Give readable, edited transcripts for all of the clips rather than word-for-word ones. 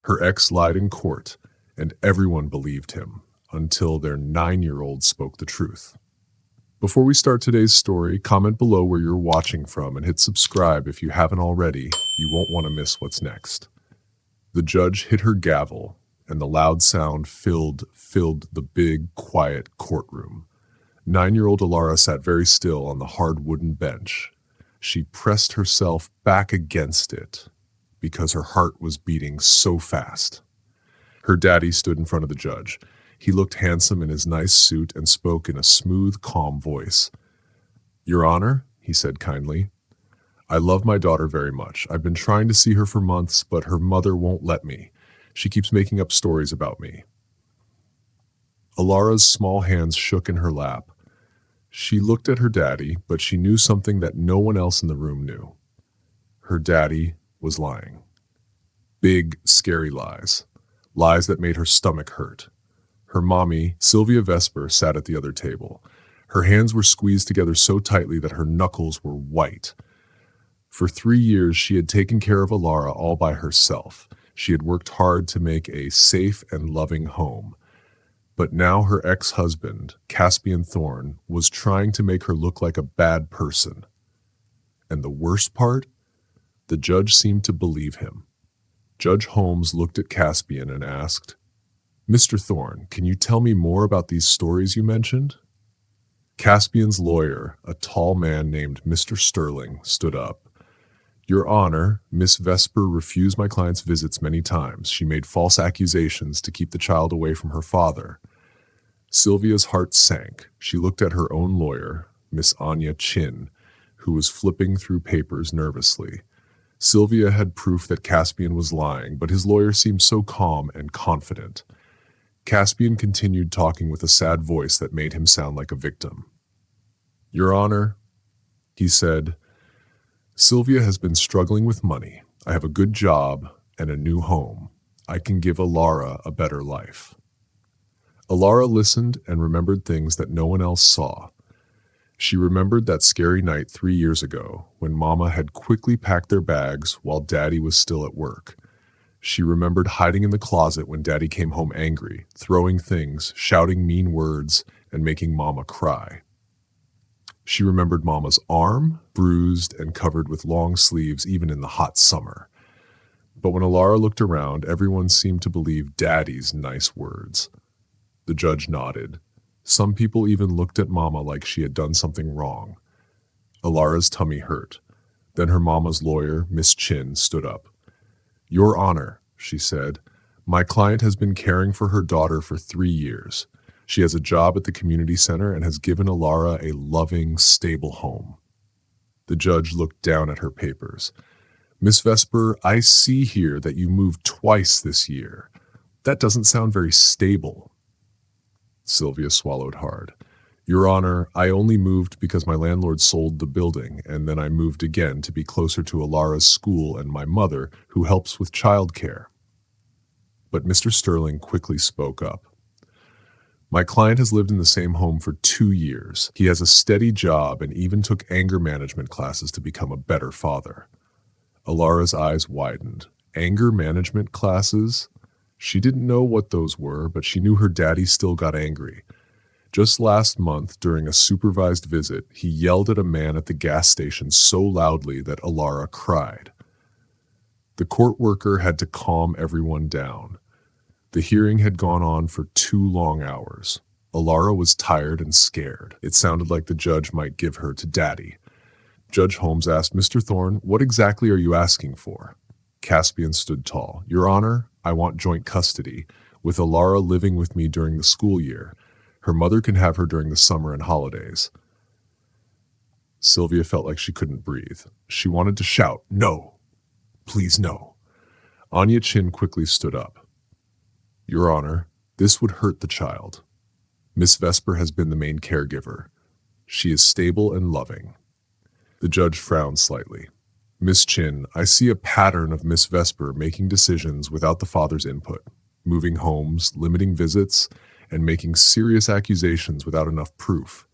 Her ex lied in court, and everyone believed him until their 9-year-old spoke the truth. Before we start today's story, comment below where you're watching from and hit subscribe if you haven't already. You won't want to miss what's next. The judge hit her gavel, and the loud sound filled the big, quiet courtroom. 9-year-old Alara sat very still on the hard wooden bench. She pressed herself back against it because her heart was beating so fast. Her daddy stood in front of the judge. He looked handsome in his nice suit and spoke in a smooth, calm voice. "Your Honor," he said kindly, "I love my daughter very much. I've been trying to see her for months, but her mother won't let me. She keeps making up stories about me." Alara's small hands shook in her lap. She looked at her daddy, but she knew something that no one else in the room knew. Her daddy was lying. Big, scary lies. Lies that made her stomach hurt. Her mommy, Sylvia Vesper, sat at the other table. Her hands were squeezed together so tightly that her knuckles were white. For 3 years, she had taken care of Alara all by herself. She had worked hard to make a safe and loving home. But now her ex-husband, Caspian Thorne, was trying to make her look like a bad person. And the worst part? The judge seemed to believe him. Judge Holmes looked at Caspian and asked, "Mr. Thorne, can you tell me more about these stories you mentioned?" Caspian's lawyer, a tall man named Mr. Sterling, stood up. "Your Honor, Miss Vesper refused my client's visits many times. She made false accusations to keep the child away from her father." Sylvia's heart sank. She looked at her own lawyer, Miss Anya Chin, who was flipping through papers nervously. Sylvia had proof that Caspian was lying, but his lawyer seemed so calm and confident. Caspian continued talking with a sad voice that made him sound like a victim. "Your Honor," he said, "Sylvia has been struggling with money. I have a good job and a new home. I can give Alara a better life." Alara listened and remembered things that no one else saw. She remembered that scary night 3 years ago when Mama had quickly packed their bags while Daddy was still at work. She remembered hiding in the closet when Daddy came home angry, throwing things, shouting mean words, and making Mama cry. She remembered Mama's arm, bruised and covered with long sleeves even in the hot summer. But when Alara looked around, everyone seemed to believe Daddy's nice words. The judge nodded. Some people even looked at Mama like she had done something wrong. Alara's tummy hurt. Then her Mama's lawyer, Miss Chin, stood up. "Your Honor," she said, "my client has been caring for her daughter for 3 years. She has a job at the community center and has given Alara a loving, stable home." The judge looked down at her papers. "Miss Vesper, I see here that you moved twice this year. That doesn't sound very stable." Sylvia swallowed hard. "Your Honor, I only moved because my landlord sold the building, and then I moved again to be closer to Alara's school and my mother, who helps with childcare." But Mr. Sterling quickly spoke up. "My client has lived in the same home for 2 years. He has a steady job and even took anger management classes to become a better father." Alara's eyes widened. Anger management classes? She didn't know what those were, but she knew her daddy still got angry. Just last month, during a supervised visit, he yelled at a man at the gas station so loudly that Alara cried. The court worker had to calm everyone down. The hearing had gone on for 2 long hours. Alara was tired and scared. It sounded like the judge might give her to Daddy. Judge Holmes asked, "Mr. Thorne, what exactly are you asking for?" Caspian stood tall. "Your Honor, I want joint custody, with Alara living with me during the school year. Her mother can have her during the summer and holidays." Sylvia felt like she couldn't breathe. She wanted to shout, "No! Please no!" Anya Chin quickly stood up. "Your Honor, this would hurt the child. Miss Vesper has been the main caregiver. She is stable and loving." The judge frowned slightly. "Miss Chin, I see a pattern of Miss Vesper making decisions without the father's input, moving homes, limiting visits, and making serious accusations without enough proof."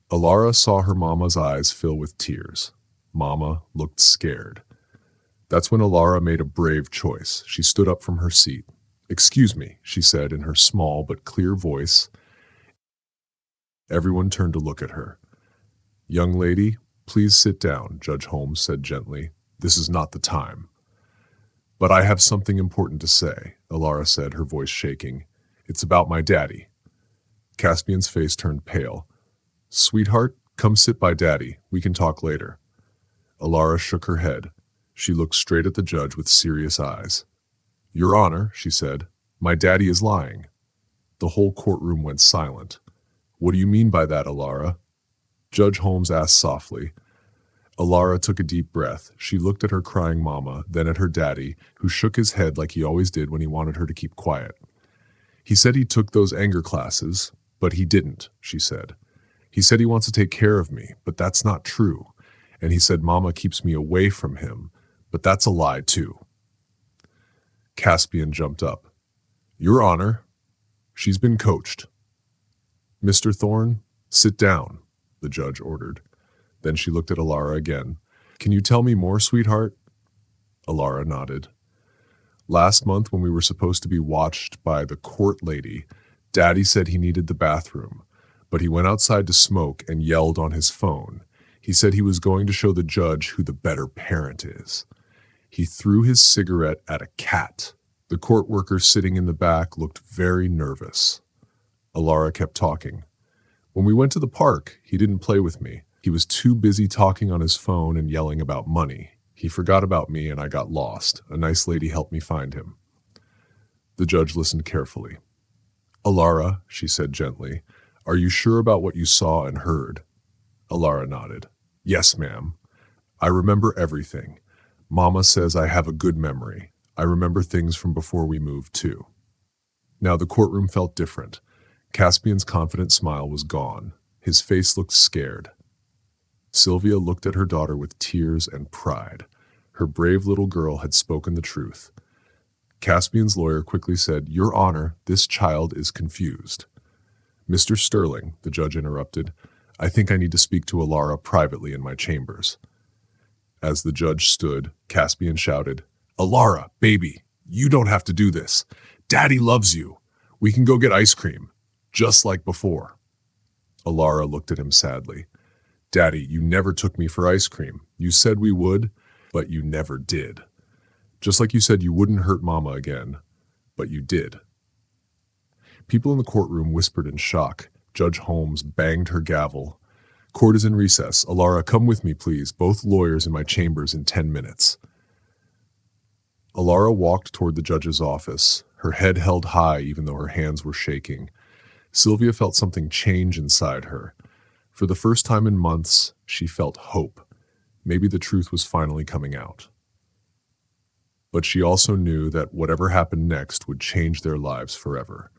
Alara saw her Mama's eyes fill with tears. Mama looked scared. That's when Alara made a brave choice. She stood up from her seat. "Excuse me," she said in her small but clear voice. Everyone turned to look at her. "Young lady, please sit down," Judge Holmes said gently. "This is not the time." "But I have something important to say," Alara said, her voice shaking. "It's about my daddy." Caspian's face turned pale. "Sweetheart, come sit by Daddy. We can talk later." Alara shook her head. She looked straight at the judge with serious eyes. "Your Honor," she said, "my daddy is lying." The whole courtroom went silent. "What do you mean by that, Alara?" Judge Holmes asked softly. Alara took a deep breath. She looked at her crying mama, then at her daddy, who shook his head like he always did when he wanted her to keep quiet. "He said he took those anger classes, but he didn't," she said. "He said he wants to take care of me, but that's not true. And he said Mama keeps me away from him, but that's a lie too." Caspian jumped up. "Your Honor, she's been coached." "Mr. Thorne, sit down," the judge ordered. Then she looked at Alara again. "Can you tell me more, sweetheart?" Alara nodded. "Last month when we were supposed to be watched by the court lady, Daddy said he needed the bathroom, but he went outside to smoke and yelled on his phone. He said he was going to show the judge who the better parent is. He threw his cigarette at a cat. The court worker sitting in the back looked very nervous." Alara kept talking. "When we went to the park, he didn't play with me. He was too busy talking on his phone and yelling about money. He forgot about me and I got lost. A nice lady helped me find him." The judge listened carefully. "Alara," she said gently, "are you sure about what you saw and heard?" Alara nodded. "Yes, ma'am. I remember everything. Mama says I have a good memory. I remember things from before we moved, too." Now the courtroom felt different. Caspian's confident smile was gone. His face looked scared. Sylvia looked at her daughter with tears and pride. Her brave little girl had spoken the truth. Caspian's lawyer quickly said, "Your Honor, this child is confused." "Mr. Sterling," the judge interrupted, "I think I need to speak to Alara privately in my chambers." As the judge stood, Caspian shouted, "Alara, baby, you don't have to do this. Daddy loves you. We can go get ice cream, just like before." Alara looked at him sadly. "Daddy, you never took me for ice cream. You said we would, but you never did. Just like you said you wouldn't hurt Mama again, but you did." People in the courtroom whispered in shock. Judge Holmes banged her gavel. "Court is in recess. Alara, come with me, please. Both lawyers in my chambers in 10 minutes. Alara walked toward the judge's office, her head held high even though her hands were shaking. Sylvia felt something change inside her. For the first time in months, she felt hope. Maybe the truth was finally coming out. But she also knew that whatever happened next would change their lives forever.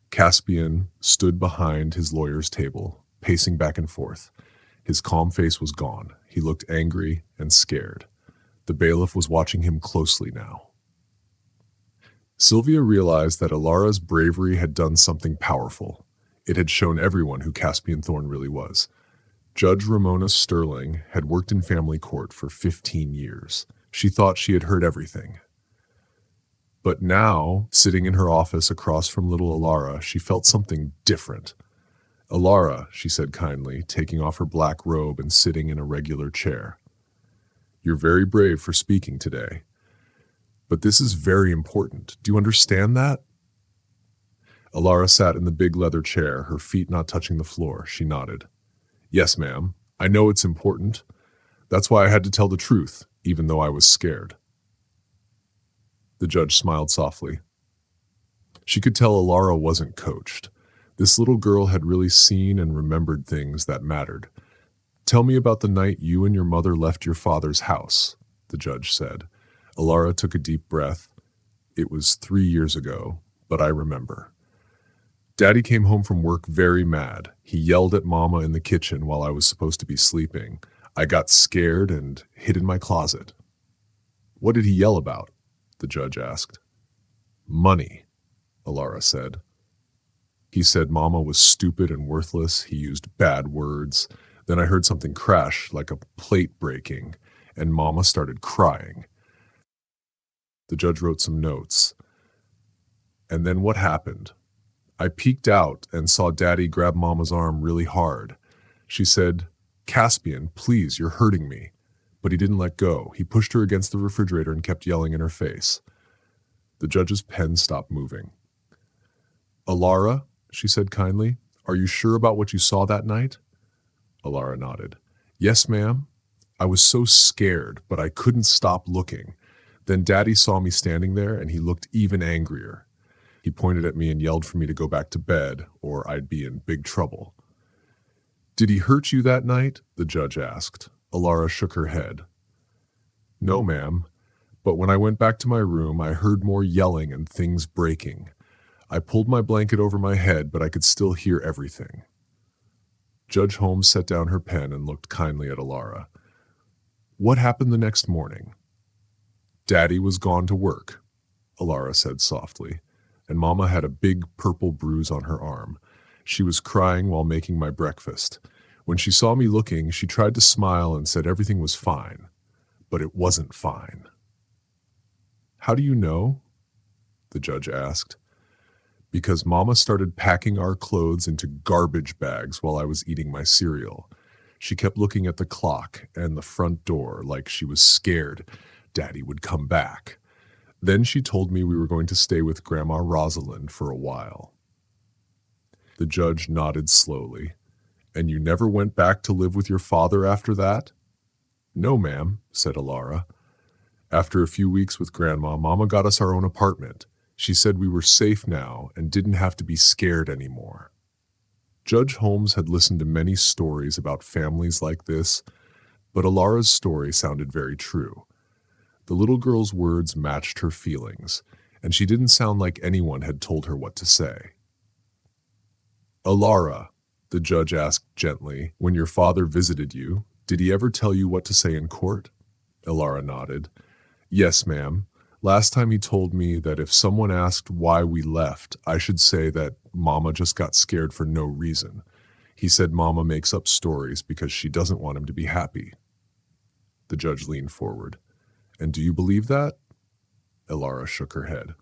Caspian stood behind his lawyer's table, pacing back and forth. His calm face was gone. He looked angry and scared. The bailiff was watching him closely now. Sylvia realized that Alara's bravery had done something powerful. It had shown everyone who Caspian Thorne really was. Judge Ramona Sterling had worked in family court for 15 years. She thought she had heard everything. But now, sitting in her office across from little Alara, she felt something different. "Alara," she said kindly, taking off her black robe and sitting in a regular chair. "You're very brave for speaking today. But this is very important. Do you understand that?" Alara sat in the big leather chair, her feet not touching the floor. She nodded. "Yes, ma'am. I know it's important. That's why I had to tell the truth, even though I was scared." The judge smiled softly. She could tell Alara wasn't coached. This little girl had really seen and remembered things that mattered. "Tell me about the night you and your mother left your father's house," the judge said. Alara took a deep breath. "It was 3 years ago, but I remember. Daddy came home from work very mad. He yelled at Mama in the kitchen while I was supposed to be sleeping. I got scared and hid in my closet." "What did he yell about?" the judge asked. "Money," Alara said. "He said Mama was stupid and worthless. He used bad words. Then I heard something crash, like a plate breaking, and Mama started crying. The judge wrote some notes. And then what happened? I peeked out and saw Daddy grab Mama's arm really hard. She said, "Caspian, please, you're hurting me." But he didn't let go. He pushed her against the refrigerator and kept yelling in her face. The judge's pen stopped moving. "Alara," she said kindly, "are you sure about what you saw that night?" Alara nodded. "Yes, ma'am. I was so scared, but I couldn't stop looking. Then Daddy saw me standing there, and he looked even angrier. He pointed at me and yelled for me to go back to bed, or I'd be in big trouble." "Did he hurt you that night?" the judge asked. Alara shook her head. "No, ma'am. But when I went back to my room, I heard more yelling and things breaking. I pulled my blanket over my head, but I could still hear everything." Judge Holmes set down her pen and looked kindly at Alara. "What happened the next morning?" "Daddy was gone to work," Alara said softly, "and Mama had a big purple bruise on her arm. She was crying while making my breakfast. When she saw me looking, she tried to smile and said everything was fine. But it wasn't fine." "How do you know?" the judge asked. "Because Mama started packing our clothes into garbage bags while I was eating my cereal. She kept looking at the clock and the front door like she was scared Daddy would come back. Then she told me we were going to stay with Grandma Rosalind for a while." The judge nodded slowly. "And you never went back to live with your father after that?" "No, ma'am," said Alara. "After a few weeks with Grandma, Mama got us our own apartment. She said we were safe now and didn't have to be scared anymore." Judge Holmes had listened to many stories about families like this, but Alara's story sounded very true. The little girl's words matched her feelings, and she didn't sound like anyone had told her what to say. "Alara," the judge asked gently, "when your father visited you, did he ever tell you what to say in court?" Alara nodded. "Yes, ma'am. Last time he told me that if someone asked why we left, I should say that Mama just got scared for no reason. He said Mama makes up stories because she doesn't want him to be happy." The judge leaned forward. "And do you believe that?" Alara shook her head.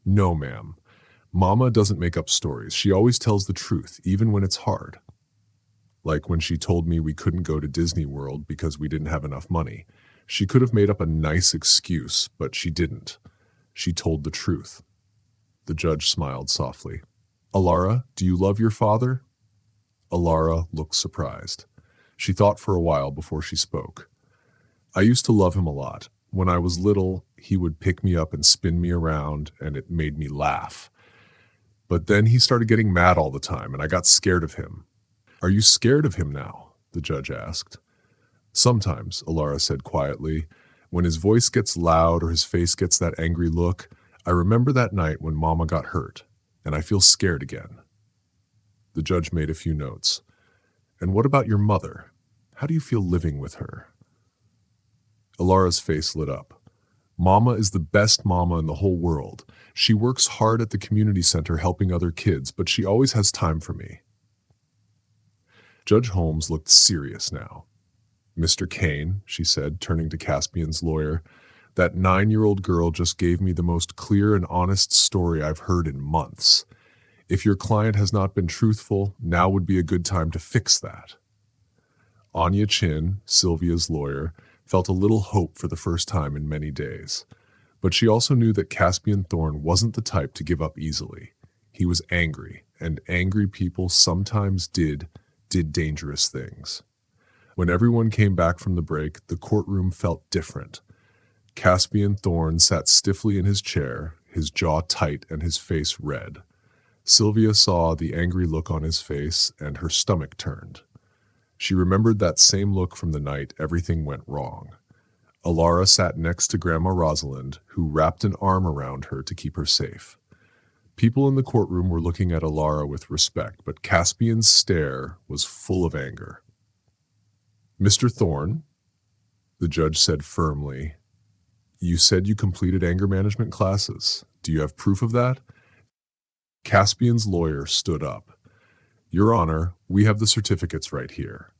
"No, ma'am. Mama doesn't make up stories. She always tells the truth, even when it's hard. Like when she told me we couldn't go to Disney World because we didn't have enough money. She could have made up a nice excuse, but she didn't. She told the truth." The judge smiled softly. "Alara, do you love your father?" Alara looked surprised. She thought for a while before she spoke. "I used to love him a lot. When I was little, he would pick me up and spin me around, and it made me laugh. But then he started getting mad all the time, and I got scared of him." "Are you scared of him now?" the judge asked. "Sometimes," Alara said quietly. "When his voice gets loud or his face gets that angry look, I remember that night when Mama got hurt, and I feel scared again." The judge made a few notes. "And what about your mother? How do you feel living with her?" Alara's face lit up. "Mama is the best mama in the whole world. She works hard at the community center helping other kids, but she always has time for me." Judge Holmes looked serious now. "Mr. Kane," she said, turning to Caspian's lawyer, "that 9-year-old girl just gave me the most clear and honest story I've heard in months. If your client has not been truthful, now would be a good time to fix that." Anya Chin, Sylvia's lawyer, felt a little hope for the first time in many days. But she also knew that Caspian Thorne wasn't the type to give up easily. He was angry, and angry people sometimes did dangerous things. When everyone came back from the break, the courtroom felt different. Caspian Thorne sat stiffly in his chair, his jaw tight and his face red. Sylvia saw the angry look on his face, and her stomach turned. She remembered that same look from the night everything went wrong. Alara sat next to Grandma Rosalind, who wrapped an arm around her to keep her safe. People in the courtroom were looking at Alara with respect, but Caspian's stare was full of anger. "Mr. Thorne," the judge said firmly, "you said you completed anger management classes. Do you have proof of that?" Caspian's lawyer stood up. "Your Honor, we have the certificates right here."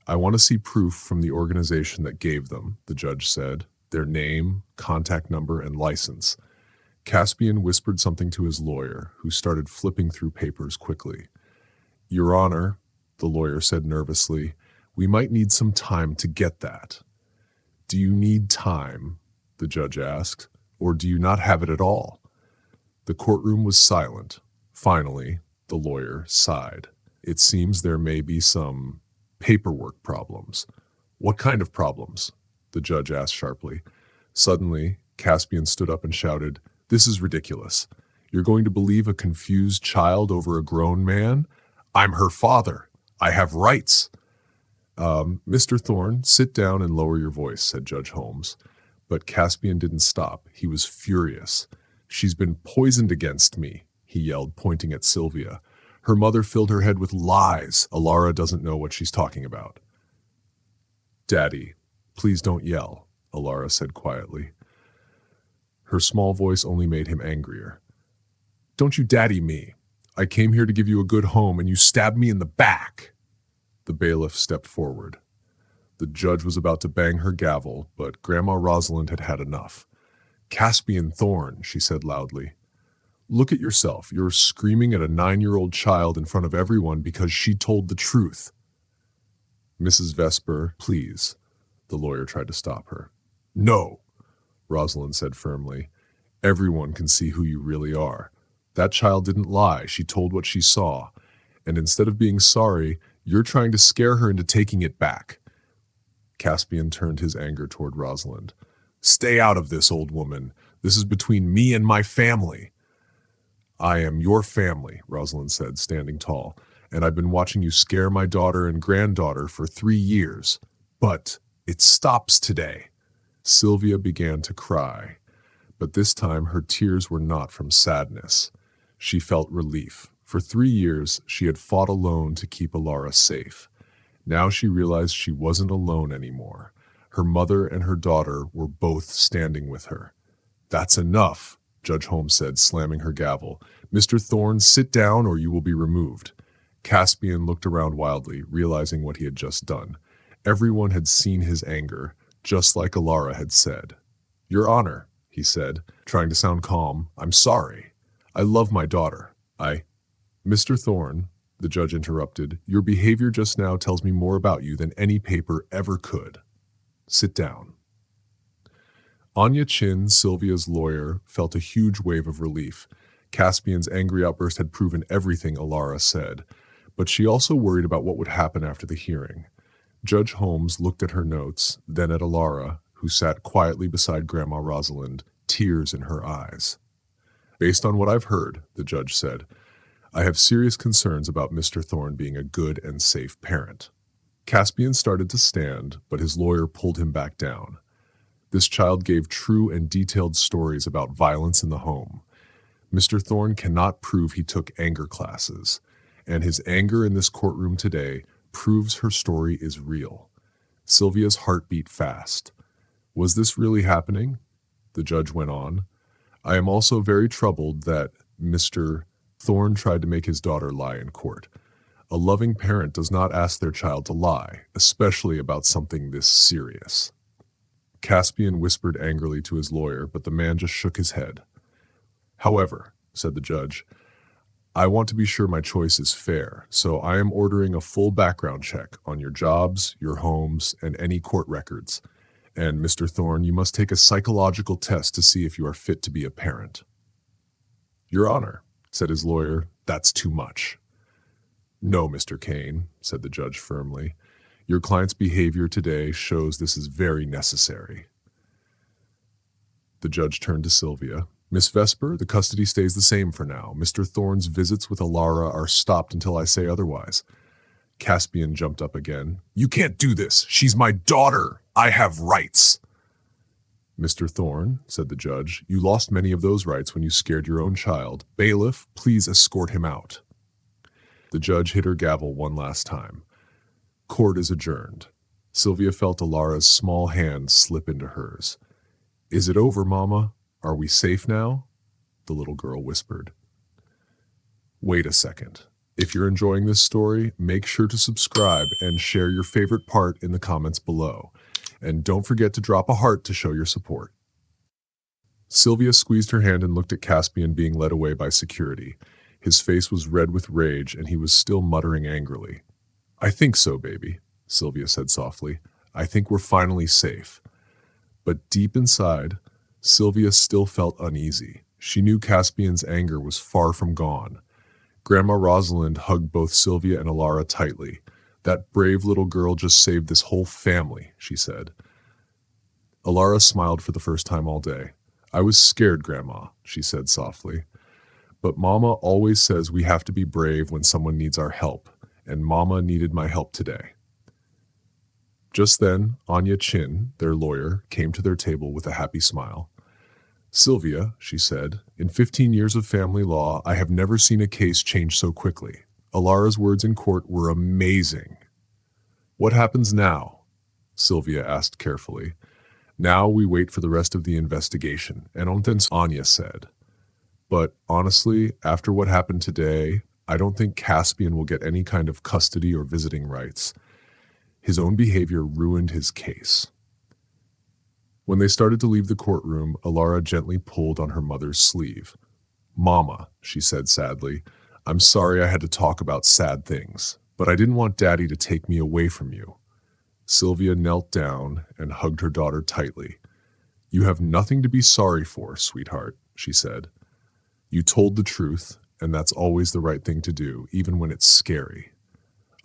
"I want to see proof from the organization that gave them," the judge said. their name, contact number, and license. Caspian whispered something to his lawyer, who started flipping through papers quickly. "Your Honor," the lawyer said nervously, "we might need some time to get that." "Do you need time?" the judge asked, "or do you not have it at all?" The courtroom was silent. Finally, the lawyer sighed. "It seems there may be some paperwork problems." "What kind of problems?" the judge asked sharply. Suddenly, Caspian stood up and shouted, "This is ridiculous. You're going to believe a confused child over a grown man? I'm her father. I have rights." "Mr. Thorne, sit down and lower your voice," said Judge Holmes. But Caspian didn't stop. He was furious. "She's been poisoned against me," he yelled, pointing at Sylvia. "Her mother filled her head with lies. Alara doesn't know what she's talking about." "Daddy, please don't yell," Alara said quietly. Her small voice only made him angrier. "Don't you daddy me. I came here to give you a good home and you stabbed me in the back." The bailiff stepped forward. The judge was about to bang her gavel, but Grandma Rosalind had had enough. "Caspian Thorne," she said loudly. "Look at yourself. You're screaming at a 9-year-old child in front of everyone because she told the truth." "Mrs. Vesper, please." The lawyer tried to stop her. "No," Rosalind said firmly. "Everyone can see who you really are. That child didn't lie. She told what she saw. And instead of being sorry, you're trying to scare her into taking it back." Caspian turned his anger toward Rosalind. "Stay out of this, old woman. This is between me and my family." "I am your family," Rosalind said, standing tall, "and I've been watching you scare my daughter and granddaughter for 3 years. But it stops today." Sylvia began to cry, but this time her tears were not from sadness. She felt relief. For 3 years, she had fought alone to keep Alara safe. Now she realized she wasn't alone anymore. Her mother and her daughter were both standing with her. "That's enough," Judge Holmes said, slamming her gavel. "Mr. Thorne, sit down or you will be removed." Caspian looked around wildly, realizing what he had just done. Everyone had seen his anger, just like Alara had said. "Your Honor," he said, trying to sound calm, "I'm sorry. I love my daughter. Mr. Thorne," the judge interrupted, "your behavior just now tells me more about you than any paper ever could. Sit down." Anya Chin, Sylvia's lawyer, felt a huge wave of relief. Caspian's angry outburst had proven everything Alara said, but she also worried about what would happen after the hearing. Judge Holmes looked at her notes, then at Alara, who sat quietly beside Grandma Rosalind, tears in her eyes. "Based on what I've heard," the judge said, "I have serious concerns about Mr. Thorne being a good and safe parent." Caspian started to stand, but his lawyer pulled him back down. "This child gave true and detailed stories about violence in the home. Mr. Thorne cannot prove he took anger classes, and his anger in this courtroom today proves her story is real." Sylvia's heart beat fast. "Was this really happening?" the judge went on. "I am also very troubled that Mr. Thorne tried to make his daughter lie in court. A loving parent does not ask their child to lie, especially about something this serious." Caspian whispered angrily to his lawyer, but the man just shook his head. "However," said the judge, "I want to be sure my choice is fair, so I am ordering a full background check on your jobs, your homes, and any court records. And Mr. Thorne, you must take a psychological test to see if you are fit to be a parent." "Your Honor," said his lawyer, "that's too much." "No, Mr. Kane," said the judge firmly. "Your client's behavior today shows this is very necessary." The judge turned to Sylvia. "Miss Vesper, the custody stays the same for now. Mr. Thorne's visits with Alara are stopped until I say otherwise." Caspian jumped up again. "You can't do this. She's my daughter. I have rights." "Mr. Thorne," said the judge, "you lost many of those rights when you scared your own child. Bailiff, please escort him out." The judge hit her gavel one last time. "Court is adjourned." Sylvia felt Alara's small hand slip into hers. "Is it over, Mama? Are we safe now?" the little girl whispered. Wait a second. If you're enjoying this story, make sure to subscribe and share your favorite part in the comments below. And don't forget to drop a heart to show your support. Sylvia squeezed her hand and looked at Caspian being led away by security. His face was red with rage, and he was still muttering angrily. I think so, baby, Sylvia said softly. I think we're finally safe. But deep inside, Sylvia still felt uneasy. She knew Caspian's anger was far from gone. Grandma Rosalind hugged both Sylvia and Alara tightly. That brave little girl just saved this whole family, she said. Alara smiled for the first time all day. I was scared, Grandma, she said softly. But Mama always says we have to be brave when someone needs our help, and Mama needed my help today. Just then, Anya Chin, their lawyer, came to their table with a happy smile. Sylvia, she said, in 15 years of family law, I have never seen a case change so quickly. Alara's words in court were amazing. What happens now? Sylvia asked carefully. Now we wait for the rest of the investigation, and Anya said. But honestly, after what happened today, I don't think Caspian will get any kind of custody or visiting rights. His own behavior ruined his case. When they started to leave the courtroom, Alara gently pulled on her mother's sleeve. Mama, she said sadly, I'm sorry I had to talk about sad things, but I didn't want Daddy to take me away from you. Sylvia knelt down and hugged her daughter tightly. You have nothing to be sorry for, sweetheart, she said. You told the truth, and that's always the right thing to do, even when it's scary.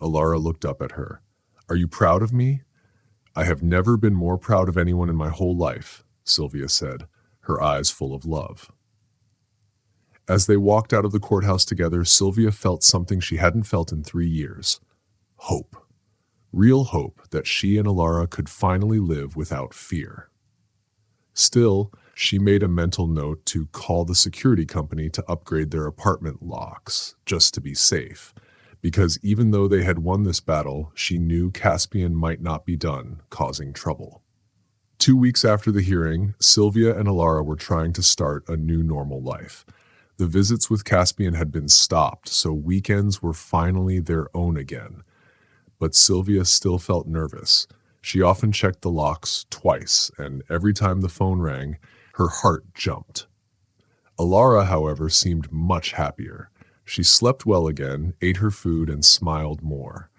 Alara looked up at her. Are you proud of me? I have never been more proud of anyone in my whole life, Sylvia said, her eyes full of love. As they walked out of the courthouse together, Sylvia felt something she hadn't felt in 3 years. Hope. Real hope that she and Alara could finally live without fear. Still, she made a mental note to call the security company to upgrade their apartment locks, just to be safe, because even though they had won this battle, she knew Caspian might not be done causing trouble. 2 weeks after the hearing, Sylvia and Alara were trying to start a new normal life. The visits with Caspian had been stopped, so weekends were finally their own again. But Sylvia still felt nervous. She often checked the locks twice, and every time the phone rang, her heart jumped. Alara, however, seemed much happier. She slept well again, ate her food, and smiled more.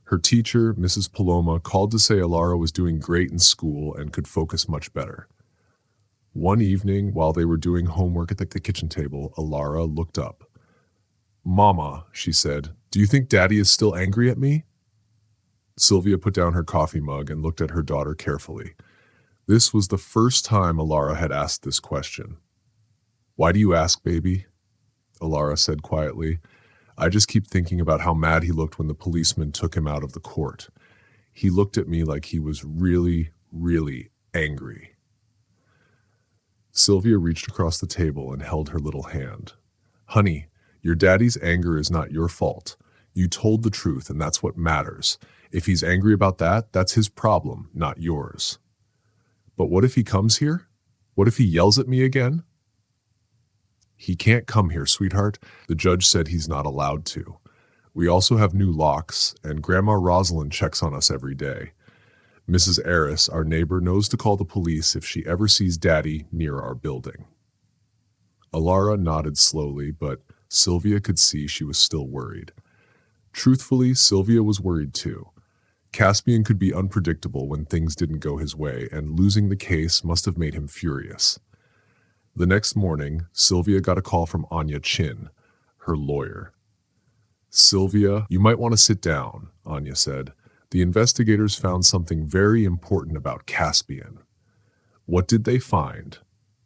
Her teacher, Mrs. Paloma, called to say Alara was doing great in school and could focus much better. One evening, while they were doing homework at the kitchen table, Alara looked up. Mama, she said, do you think Daddy is still angry at me? Sylvia put down her coffee mug and looked at her daughter carefully. This was the first time Alara had asked this question. Why do you ask, baby? Alara said quietly. I just keep thinking about how mad he looked when the policeman took him out of the court. He looked at me like he was really, really angry. Sylvia reached across the table and held her little hand. Honey, your daddy's anger is not your fault. You told the truth, and that's what matters. If he's angry about that, that's his problem, not yours. But what if he comes here? What if he yells at me again? He can't come here, sweetheart. The judge said he's not allowed to. We also have new locks, and Grandma Rosalind checks on us every day. Mrs. Aris, our neighbor, knows to call the police if she ever sees Daddy near our building. Alara nodded slowly, but Sylvia could see she was still worried. Truthfully, Sylvia was worried too. Caspian could be unpredictable when things didn't go his way, and losing the case must have made him furious. The next morning, Sylvia got a call from Anya Chin, her lawyer. Sylvia, you might want to sit down, Anya said. The investigators found something very important about Caspian. What did they find?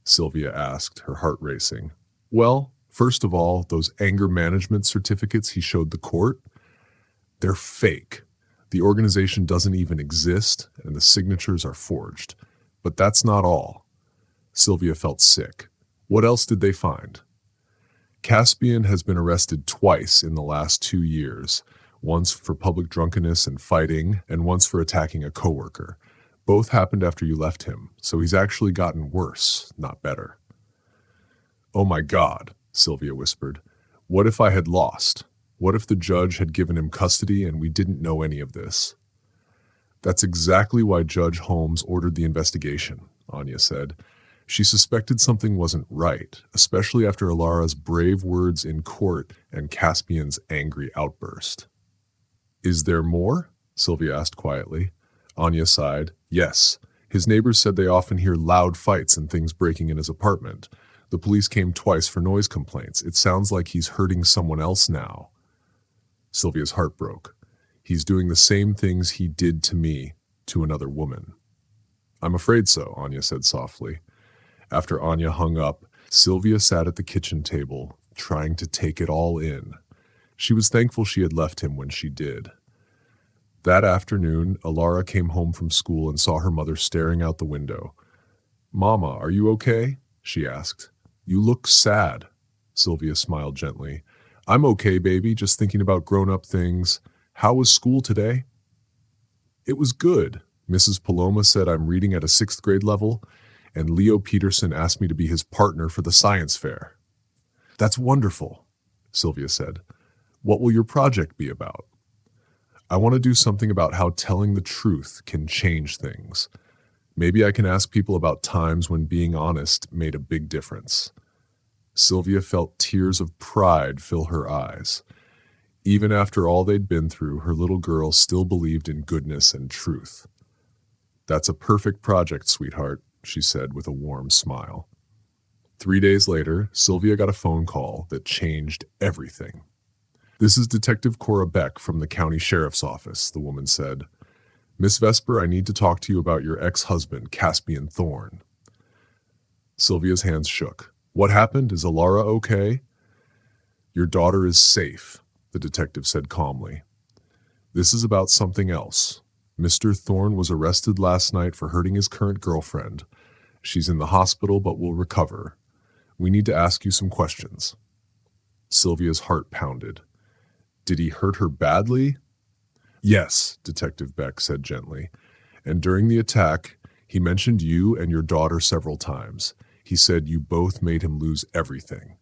Sylvia asked, her heart racing. Well, first of all, those anger management certificates he showed the court, they're fake. The organization doesn't even exist, and the signatures are forged. But that's not all. Sylvia felt sick. What else did they find? Caspian has been arrested twice in the last 2 years, once for public drunkenness and fighting, and once for attacking a coworker. Both happened after you left him, so he's actually gotten worse, not better. Oh my God, Sylvia whispered. What if I had lost? What if the judge had given him custody and we didn't know any of this? That's exactly why Judge Holmes ordered the investigation, Anya said. She suspected something wasn't right, especially after Alara's brave words in court and Caspian's angry outburst. Is there more? Sylvia asked quietly. Anya sighed. Yes. His neighbors said they often hear loud fights and things breaking in his apartment. The police came twice for noise complaints. It sounds like he's hurting someone else now. Sylvia's heart broke. He's doing the same things he did to me, to another woman. I'm afraid so, Anya said softly. After Anya hung up, Sylvia sat at the kitchen table, trying to take it all in. She was thankful she had left him when she did. That afternoon, Alara came home from school and saw her mother staring out the window. Mama, are you okay? She asked. You look sad. Sylvia smiled gently. I'm okay, baby, just thinking about grown-up things. How was school today? It was good. Mrs. Paloma said I'm reading at a 6th grade level, and Leo Peterson asked me to be his partner for the science fair. That's wonderful, Sylvia said. What will your project be about? I want to do something about how telling the truth can change things. Maybe I can ask people about times when being honest made a big difference. Sylvia felt tears of pride fill her eyes. Even after all they'd been through, her little girl still believed in goodness and truth. That's a perfect project, sweetheart, she said with a warm smile. 3 days later, Sylvia got a phone call that changed everything. This is Detective Cora Beck from the county sheriff's office, the woman said. Miss Vesper, I need to talk to you about your ex-husband, Caspian Thorne. Sylvia's hands shook. What happened? Is Alara okay? Your daughter is safe, the detective said calmly. This is about something else. Mr. Thorne was arrested last night for hurting his current girlfriend. She's in the hospital but will recover. We need to ask you some questions. Sylvia's heart pounded. Did he hurt her badly? Yes, Detective Beck said gently. And during the attack, he mentioned you and your daughter several times. He said you both made him lose everything.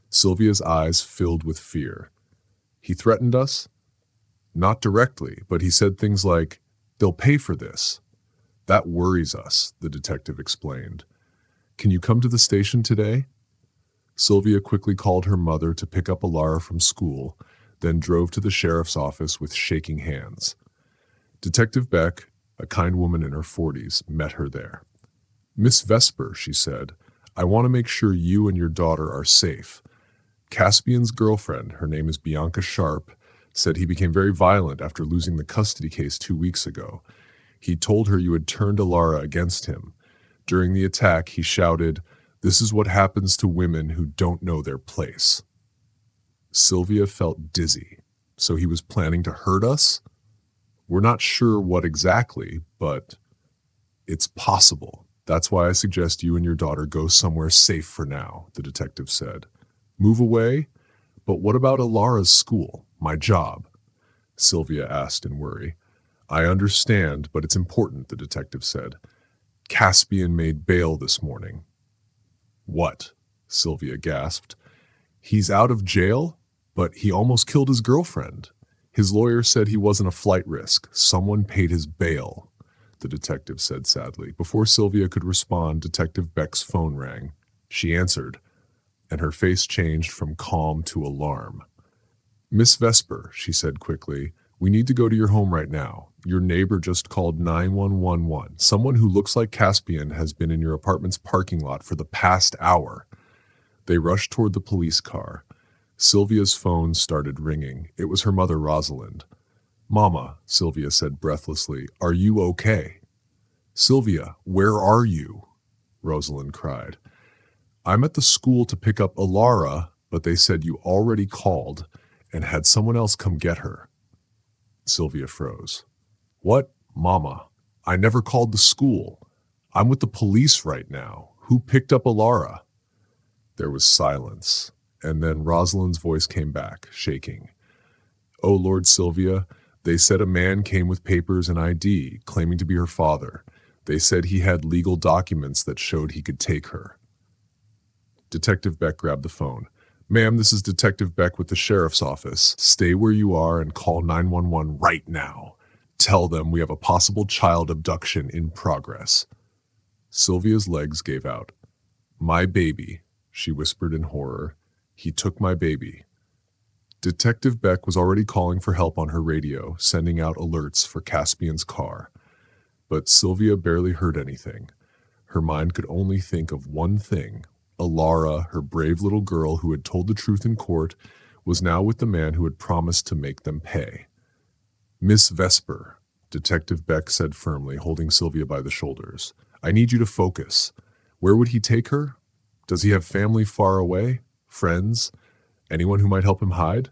Sylvia's eyes filled with fear. He threatened us? Not directly, but he said things like, they'll pay for this. That worries us, the detective explained. Can you come to the station today? Sylvia quickly called her mother to pick up Alara from school, then drove to the sheriff's office with shaking hands. Detective Beck, a kind woman in her 40s, met her there. Miss Vesper, she said, I want to make sure you and your daughter are safe. Caspian's girlfriend, her name is Bianca Sharp, said he became very violent after losing the custody case 2 weeks ago. He told her you had turned Alara against him. During the attack, he shouted, "This is what happens to women who don't know their place." Sylvia felt dizzy. So he was planning to hurt us? We're not sure what exactly, but it's possible. That's why I suggest you and your daughter go somewhere safe for now, the detective said. Move away? But what about Alara's school, my job? Sylvia asked in worry. I understand, but it's important, the detective said. Caspian made bail this morning. What? Sylvia gasped. He's out of jail? But he almost killed his girlfriend. His lawyer said he wasn't a flight risk. Someone paid his bail, the detective said sadly. Before Sylvia could respond, Detective Beck's phone rang. She answered, and her face changed from calm to alarm. Miss Vesper, she said quickly, we need to go to your home right now. Your neighbor just called 911. Someone who looks like Caspian has been in your apartment's parking lot for the past hour. They rushed toward the police car. Sylvia's phone started ringing. It was her mother, Rosalind. Mama, Sylvia said breathlessly, are you okay? Sylvia, where are you? Rosalind cried. I'm at the school to pick up Alara, but they said you already called and had someone else come get her. Sylvia froze. What? Mama, I never called the school. I'm with the police right now. Who picked up Alara? There was silence, and then Rosalind's voice came back, shaking. Oh, Lord Sylvia, they said a man came with papers and ID, claiming to be her father. They said he had legal documents that showed he could take her. Detective Beck grabbed the phone. Ma'am, this is Detective Beck with the sheriff's office. Stay where you are and call 911 right now. Tell them we have a possible child abduction in progress. Sylvia's legs gave out. My baby, she whispered in horror. He took my baby. Detective Beck was already calling for help on her radio, sending out alerts for Caspian's car. But Sylvia barely heard anything. Her mind could only think of one thing. Alara, her brave little girl who had told the truth in court, was now with the man who had promised to make them pay. Miss Vesper, Detective Beck said firmly, holding Sylvia by the shoulders. I need you to focus. Where would he take her? Does he have family far away? Friends? Anyone who might help him hide?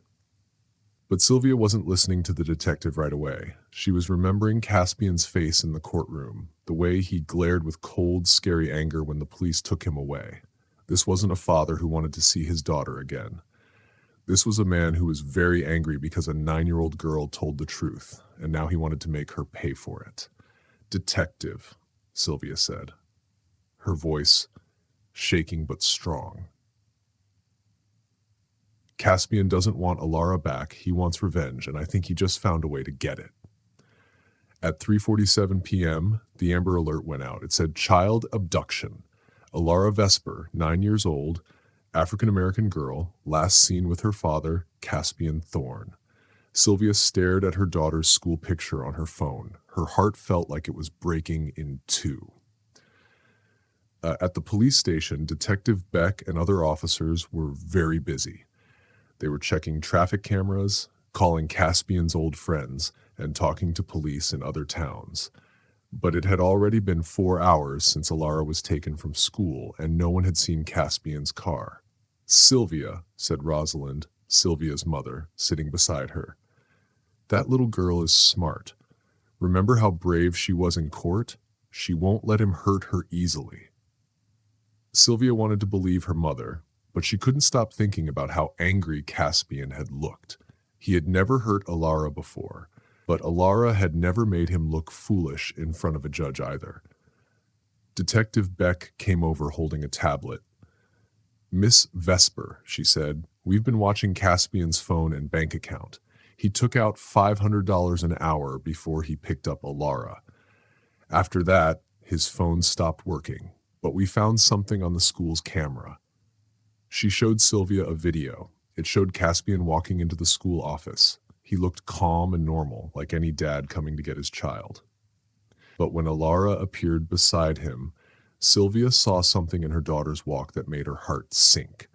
But Sylvia wasn't listening to the detective right away. She was remembering Caspian's face in the courtroom, the way he glared with cold, scary anger when the police took him away. This wasn't a father who wanted to see his daughter again. This was a man who was very angry because a 9-year-old girl told the truth, and now he wanted to make her pay for it. Detective, Sylvia said, her voice shaking but strong. Caspian doesn't want Alara back. He wants revenge, and I think he just found a way to get it. At 3:47 p.m., the Amber Alert went out. It said, child abduction. Alara Vesper, 9 years old, African-American girl, last seen with her father, Caspian Thorne. Sylvia stared at her daughter's school picture on her phone. Her heart felt like it was breaking in two. At the police station, Detective Beck and other officers were very busy. They were checking traffic cameras, calling Caspian's old friends, and talking to police in other towns. But it had already been 4 hours since Alara was taken from school, and no one had seen Caspian's car. Sylvia, said Rosalind, Sylvia's mother, sitting beside her. That little girl is smart. Remember how brave she was in court? She won't let him hurt her easily. Sylvia wanted to believe her mother, but she couldn't stop thinking about how angry Caspian had looked. He had never hurt Alara before, but Alara had never made him look foolish in front of a judge either. Detective Beck came over holding a tablet. Miss Vesper, she said, we've been watching Caspian's phone and bank account. He took out $500 an hour before he picked up Alara. After that, his phone stopped working, but we found something on the school's camera. She showed Sylvia a video. It showed Caspian walking into the school office. He looked calm and normal, like any dad coming to get his child. But when Alara appeared beside him, Sylvia saw something in her daughter's walk that made her heart sink.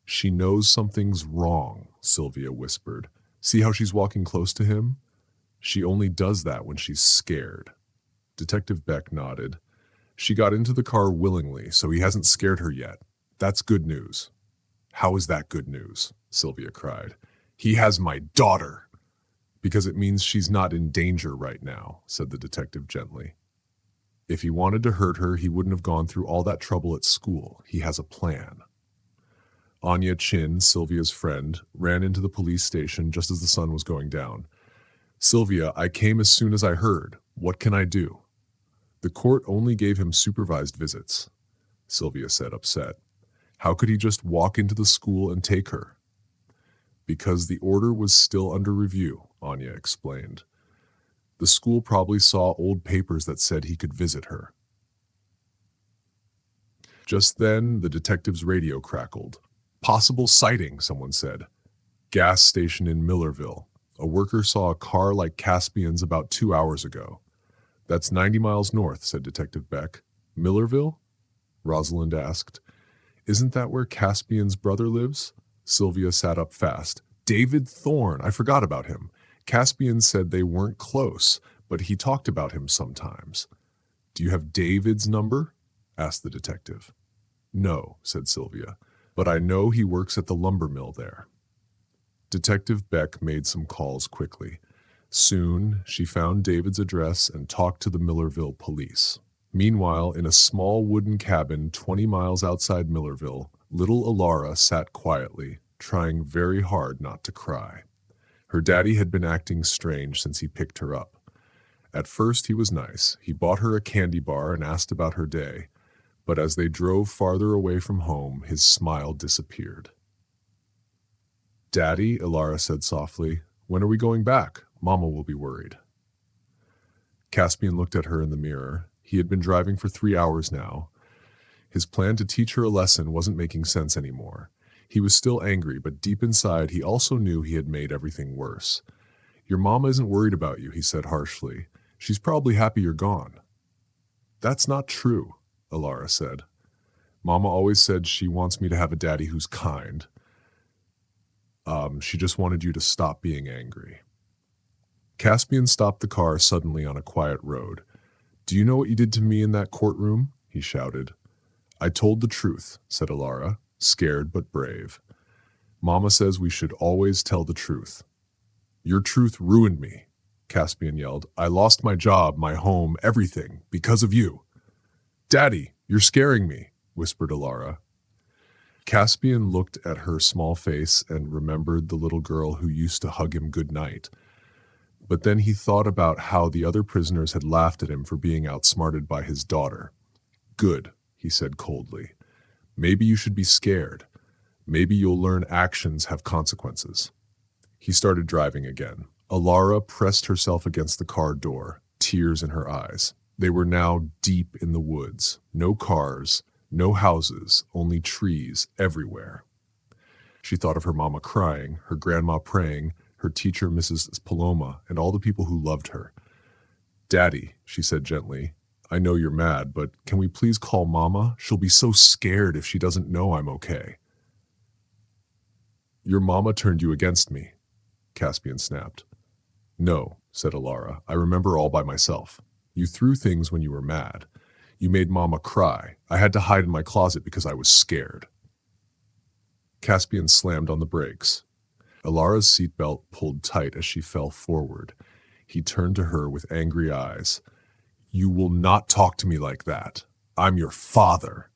She knows something's wrong, Sylvia whispered. See how she's walking close to him? She only does that when she's scared. Detective Beck nodded. She got into the car willingly, so he hasn't scared her yet. That's good news. How is that good news? Sylvia cried. He has my daughter. Because it means she's not in danger right now, said the detective gently. If he wanted to hurt her, he wouldn't have gone through all that trouble at school. He has a plan. Anya Chin, Sylvia's friend, ran into the police station just as the sun was going down. Sylvia, I came as soon as I heard. What can I do? The court only gave him supervised visits, Sylvia said, upset. How could he just walk into the school and take her? Because the order was still under review, Anya explained. The school probably saw old papers that said he could visit her. Just then, the detective's radio crackled. Possible sighting, someone said. Gas station in Millerville. A worker saw a car like Caspian's about 2 hours ago. That's 90 miles north, said Detective Beck. Millerville? Rosalind asked. Isn't that where Caspian's brother lives? Sylvia sat up fast. David Thorne, I forgot about him. Caspian said they weren't close, but he talked about him sometimes. Do you have David's number? Asked the detective. No, said Sylvia, but I know he works at the lumber mill there. Detective Beck made some calls quickly. Soon, she found David's address and talked to the Millerville police. Meanwhile, in a small wooden cabin 20 miles outside Millerville, little Alara sat quietly, trying very hard not to cry. Her daddy had been acting strange since he picked her up. At first, he was nice. He bought her a candy bar and asked about her day. But as they drove farther away from home, his smile disappeared. Daddy, Alara said softly, when are we going back? Mama will be worried. Caspian looked at her in the mirror. He had been driving for 3 hours now. His plan to teach her a lesson wasn't making sense anymore. He was still angry, but deep inside he also knew he had made everything worse. Your mama isn't worried about you, he said harshly. She's probably happy you're gone. That's not true, Alara said. Mama always said she wants me to have a daddy who's kind. She just wanted you to stop being angry. Caspian stopped the car suddenly on a quiet road. Do you know what you did to me in that courtroom? He shouted. I told the truth, said Alara, scared but brave. Mama says we should always tell the truth. Your truth ruined me, Caspian yelled. I lost my job, my home, everything, because of you. Daddy, you're scaring me, whispered Alara. Caspian looked at her small face and remembered the little girl who used to hug him good night. But then he thought about how the other prisoners had laughed at him for being outsmarted by his daughter. Good, he said coldly. Maybe you should be scared. Maybe you'll learn actions have consequences. He started driving again. Alara pressed herself against the car door, tears in her eyes. They were now deep in the woods. No cars, no houses, only trees everywhere. She thought of her mama crying, her grandma praying, her teacher, Mrs. Paloma, and all the people who loved her. Daddy, she said gently, I know you're mad, but can we please call Mama? She'll be so scared if she doesn't know I'm okay. Your mama turned you against me, Caspian snapped. No, said Alara, I remember all by myself. You threw things when you were mad. You made Mama cry. I had to hide in my closet because I was scared. Caspian slammed on the brakes. Alara's seatbelt pulled tight as she fell forward. He turned to her with angry eyes. You will not talk to me like that. I'm your father.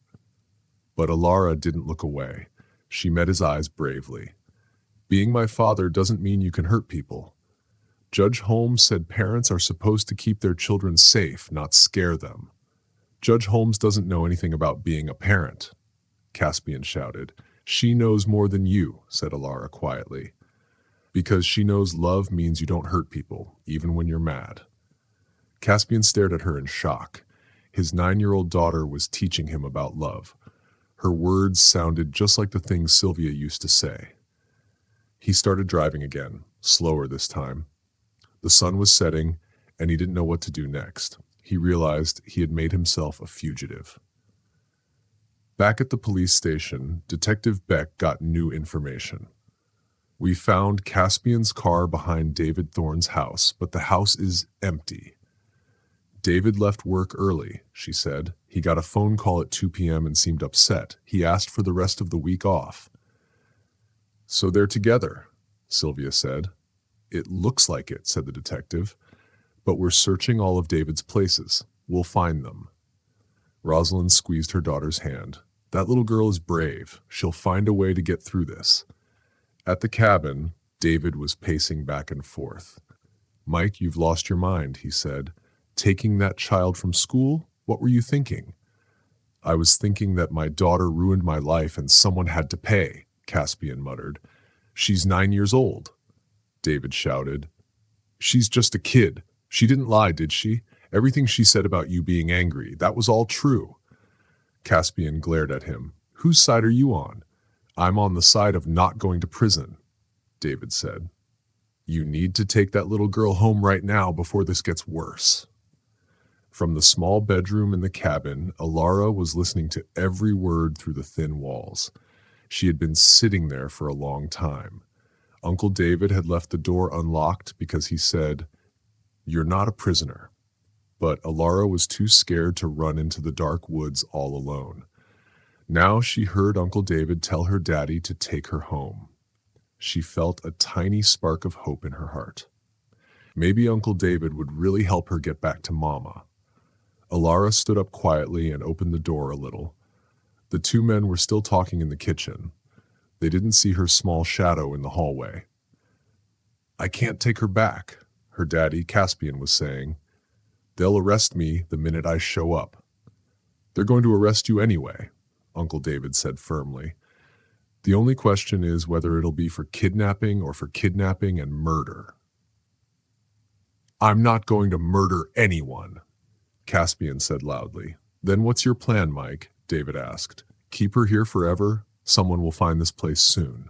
But Alara didn't look away. She met his eyes bravely. Being my father doesn't mean you can hurt people. Judge Holmes said parents are supposed to keep their children safe, not scare them. Judge Holmes doesn't know anything about being a parent, Caspian shouted. She knows more than you, said Alara quietly. Because she knows love means you don't hurt people, even when you're mad. Caspian stared at her in shock. His 9-year-old daughter was teaching him about love. Her words sounded just like the things Sylvia used to say. He started driving again, slower this time. The sun was setting, and he didn't know what to do next. He realized he had made himself a fugitive. Back at the police station, Detective Beck got new information. We found Caspian's car behind David Thorne's house, but the house is empty. David left work early, she said. He got a phone call at 2 p.m. and seemed upset. He asked for the rest of the week off. So they're together, Sylvia said. It looks like it, said the detective. But we're searching all of David's places. We'll find them. Rosalind squeezed her daughter's hand. That little girl is brave. She'll find a way to get through this. At the cabin, David was pacing back and forth. Mike, you've lost your mind, he said. Taking that child from school? What were you thinking? I was thinking that my daughter ruined my life and someone had to pay, Caspian muttered. She's 9 years old, David shouted. She's just a kid. She didn't lie, did she? Everything she said about you being angry, that was all true. Caspian glared at him. Whose side are you on? I'm on the side of not going to prison, David said. You need to take that little girl home right now before this gets worse. From the small bedroom in the cabin, Alara was listening to every word through the thin walls. She had been sitting there for a long time. Uncle David had left the door unlocked because he said, You're not a prisoner. But Alara was too scared to run into the dark woods all alone. Now she heard Uncle David tell her daddy to take her home. She felt a tiny spark of hope in her heart. Maybe Uncle David would really help her get back to Mama. Alara stood up quietly and opened the door a little. The two men were still talking in the kitchen. They didn't see her small shadow in the hallway. I can't take her back, her daddy, Caspian, was saying. They'll arrest me the minute I show up. They're going to arrest you anyway, Uncle David said firmly. The only question is whether it'll be for kidnapping or for kidnapping and murder. I'm not going to murder anyone, Caspian said loudly. Then what's your plan, Mike? David asked. Keep her here forever? Someone will find this place soon.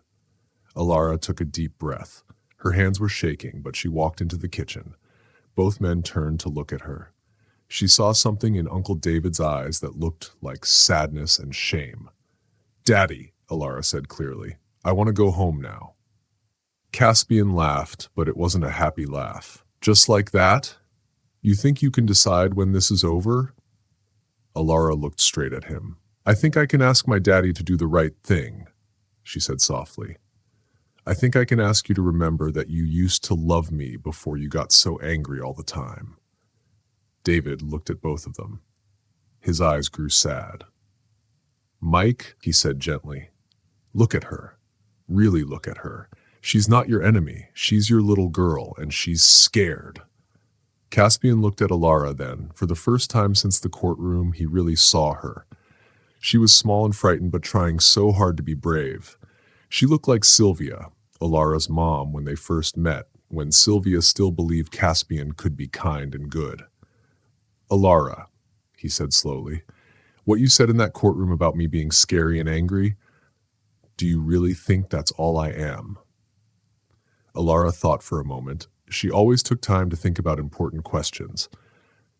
Alara took a deep breath. Her hands were shaking, but she walked into the kitchen. Both men turned to look at her. She saw something in Uncle David's eyes that looked like sadness and shame. Daddy, Alara said clearly, I want to go home now. Caspian laughed, but it wasn't a happy laugh. Just like that? You think you can decide when this is over? Alara looked straight at him. I think I can ask my daddy to do the right thing, she said softly. I think I can ask you to remember that you used to love me before you got so angry all the time. David looked at both of them. His eyes grew sad. Mike, he said gently, look at her. Really look at her. She's not your enemy. She's your little girl, and she's scared. Caspian looked at Alara then. For the first time since the courtroom, he really saw her. She was small and frightened, but trying so hard to be brave. She looked like Sylvia, Alara's mom, when they first met, when Sylvia still believed Caspian could be kind and good. Alara, he said slowly, what you said in that courtroom about me being scary and angry, do you really think that's all I am? Alara thought for a moment. She always took time to think about important questions.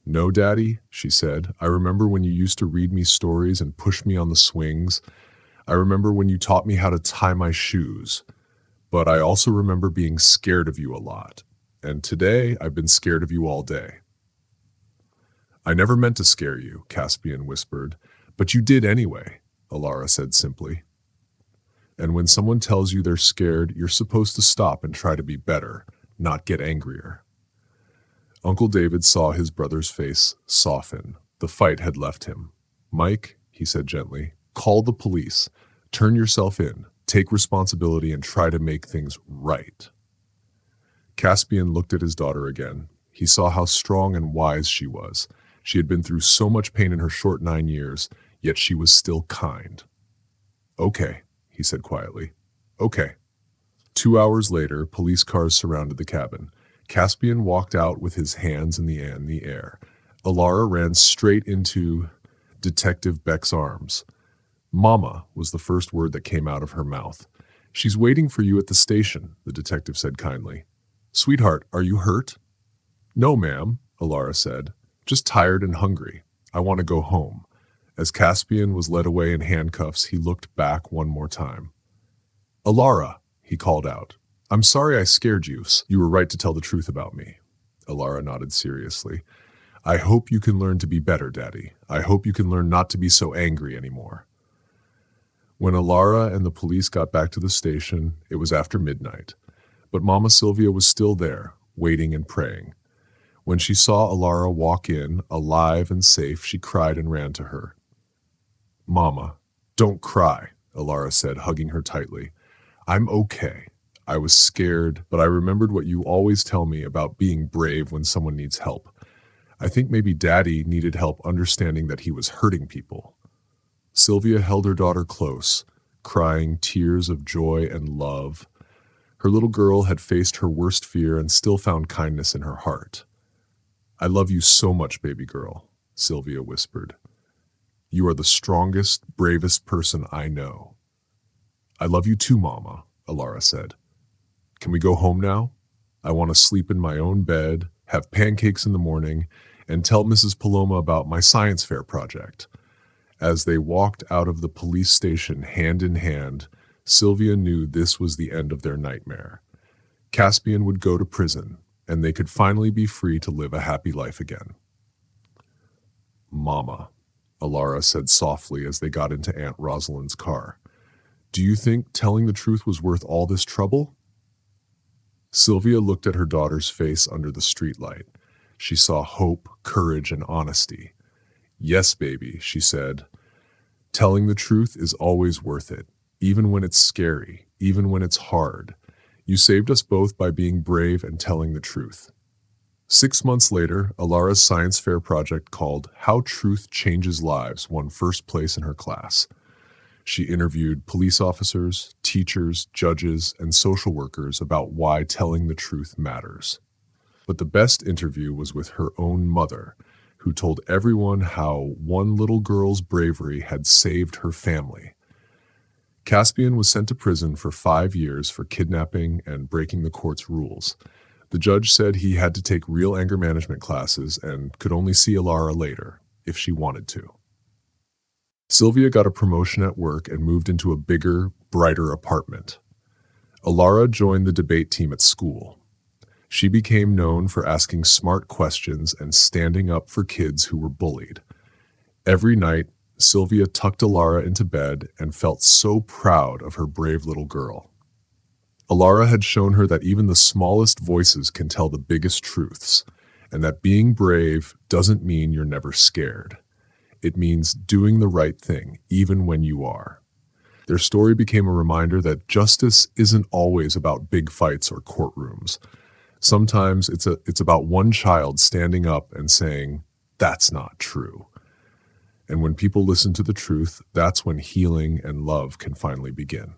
No, Daddy, she said. I remember when you used to read me stories and push me on the swings. I remember when you taught me how to tie my shoes. But I also remember being scared of you a lot. And today, I've been scared of you all day. I never meant to scare you, Caspian whispered. But you did anyway, Alara said simply. And when someone tells you they're scared, you're supposed to stop and try to be better, not get angrier. Uncle David saw his brother's face soften. The fight had left him. Mike, he said gently, call the police. Turn yourself in. Take responsibility and try to make things right. Caspian looked at his daughter again. He saw how strong and wise she was. She had been through so much pain in her short 9 years, yet she was still kind. Okay, he said quietly. Okay. 2 hours later, police cars surrounded the cabin. Caspian walked out with his hands in the air. Alara ran straight into Detective Beck's arms. Mama was the first word that came out of her mouth. She's waiting for you at the station, the detective said kindly. Sweetheart, are you hurt? No, ma'am, Alara said. Just tired and hungry. I want to go home. As Caspian was led away in handcuffs, he looked back one more time. Alara, he called out. I'm sorry I scared you. You were right to tell the truth about me. Alara nodded seriously. I hope you can learn to be better, Daddy. I hope you can learn not to be so angry anymore. When Alara and the police got back to the station, it was after midnight. But Mama Sylvia was still there, waiting and praying. When she saw Alara walk in, alive and safe, she cried and ran to her. Mama, don't cry, Alara said, hugging her tightly. I'm okay. I was scared, but I remembered what you always tell me about being brave when someone needs help. I think maybe Daddy needed help understanding that he was hurting people. Sylvia held her daughter close, crying tears of joy and love. Her little girl had faced her worst fear and still found kindness in her heart. I love you so much, baby girl, Sylvia whispered. You are the strongest, bravest person I know. I love you too, Mama, Alara said. Can we go home now? I want to sleep in my own bed, have pancakes in the morning, and tell Mrs. Paloma about my science fair project. As they walked out of the police station hand in hand, Sylvia knew this was the end of their nightmare. Caspian would go to prison, and they could finally be free to live a happy life again. Mama, Alara said softly as they got into Aunt Rosalind's car. Do you think telling the truth was worth all this trouble? Sylvia looked at her daughter's face under the streetlight. She saw hope, courage, and honesty. Yes, baby, she said. Telling the truth is always worth it, even when it's scary, even when it's hard. You saved us both by being brave and telling the truth. 6 months later, Alara's science fair project called How Truth Changes Lives won first place in her class. She interviewed police officers, teachers, judges, and social workers about why telling the truth matters. But the best interview was with her own mother, who told everyone how one little girl's bravery had saved her family. Caspian was sent to prison for 5 years for kidnapping and breaking the court's rules. The judge said he had to take real anger management classes and could only see Alara later, if she wanted to. Sylvia got a promotion at work and moved into a bigger, brighter apartment. Alara joined the debate team at school. She became known for asking smart questions and standing up for kids who were bullied. Every night, Sylvia tucked Alara into bed and felt so proud of her brave little girl. Alara had shown her that even the smallest voices can tell the biggest truths, and that being brave doesn't mean you're never scared. It means doing the right thing, even when you are. Their story became a reminder that justice isn't always about big fights or courtrooms. Sometimes it's about one child standing up and saying, "That's not true." And when people listen to the truth, that's when healing and love can finally begin.